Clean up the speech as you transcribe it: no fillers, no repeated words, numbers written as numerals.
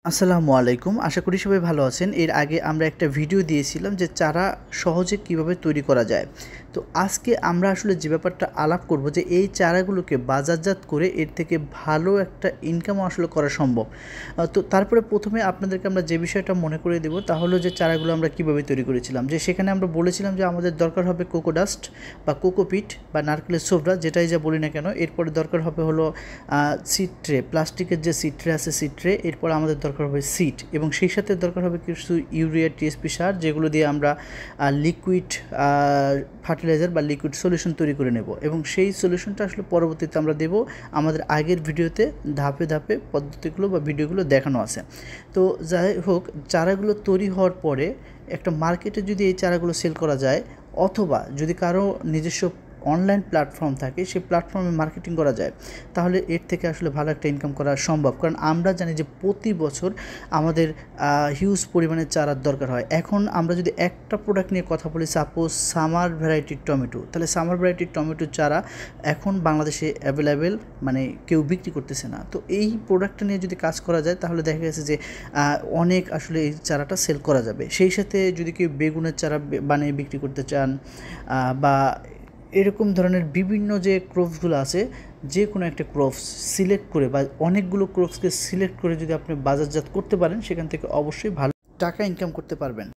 আসসালামু আলাইকুম। আশা করি সবাই ভালো আছেন। এর আগে আমরা একটা ভিডিও দিয়েছিলাম যে চারা সহজে কিভাবে তৈরি করা যায়। তো আজকে আমরা আসলে যে ব্যাপারটা আলাপ করব যে এই চারাগুলোকে বাজারজাত করে এর থেকে ভালো একটা ইনকামও আসলে করা সম্ভব। তো তারপরে প্রথমে আপনাদেরকে আমরা যে বিষয়টা মনে করিয়ে দেব তা হলো যে চারাগুলো আমরা কিভাবে তৈরি করেছিলাম। যে সেখানে আমরা বলেছিলাম যে আমাদের দরকার হবে কোকো ডাস্ট বা কোকোপিট বা নারকেলের ছোবড়া যেটাই যা বলি না কেন। এরপরে দরকার হবে হলো সিড ট্রে, প্লাস্টিকের যে সিড ট্রে আছে সিড ট্রে। এরপর আমাদের দরকার হবে সিড এবং সেই সাথে দরকার হবে কিছু ইউরিয়া টিএসপি সার, যেগুলো দিয়ে আমরা লিকুইড ফার্টিলাইজার বা লিকুইড সলিউশন তৈরি করে নেব এবং সেই সলিউশনটা আসলে পরবর্তীতে আমরা দেব। আমাদের আগের ভিডিওতে ধাপে ধাপে পদ্ধতিগুলো বা ভিডিওগুলো দেখানো আছে। তো যাই হোক, চারাগুলো তৈরি হওয়ার পরে একটা মার্কেটে যদি এই চারাগুলো সেল করা যায় অথবা যদি কারো নিজস্ব অনলাইন প্ল্যাটফর্ম থাকে সেই প্ল্যাটফর্মে মার্কেটিং করা যায়, তাহলে এর থেকে আসলে ভালো একটা ইনকাম করা সম্ভব। কারণ আমরা জানি যে প্রতি বছর আমাদের হিউজ পরিমাণে চারার দরকার হয়। এখন আমরা যদি একটা প্রোডাক্ট নিয়ে কথা বলি, সাপোজ সামার ভ্যারাইটির টমেটো, তাহলে সামার ভ্যারাইটির টমেটো চারা এখন বাংলাদেশে অ্যাভেলেবেল, মানে কেউ বিক্রি করতেছে না। তো এই প্রোডাক্টটা নিয়ে যদি কাজ করা যায় তাহলে দেখা গেছে যে অনেক আসলে এই চারাটা সেল করা যাবে। সেই সাথে যদি কেউ বেগুনের চারা বানিয়ে বিক্রি করতে চান বা এরকম ধরনের বিভিন্ন যে ক্রপসগুলো আছে, যে কোনো একটা ক্রপস সিলেক্ট করে বা অনেকগুলো ক্রপসকে সিলেক্ট করে যদি আপনি বাজারজাত করতে পারেন, সেখান থেকে অবশ্যই ভালো টাকা ইনকাম করতে পারবেন।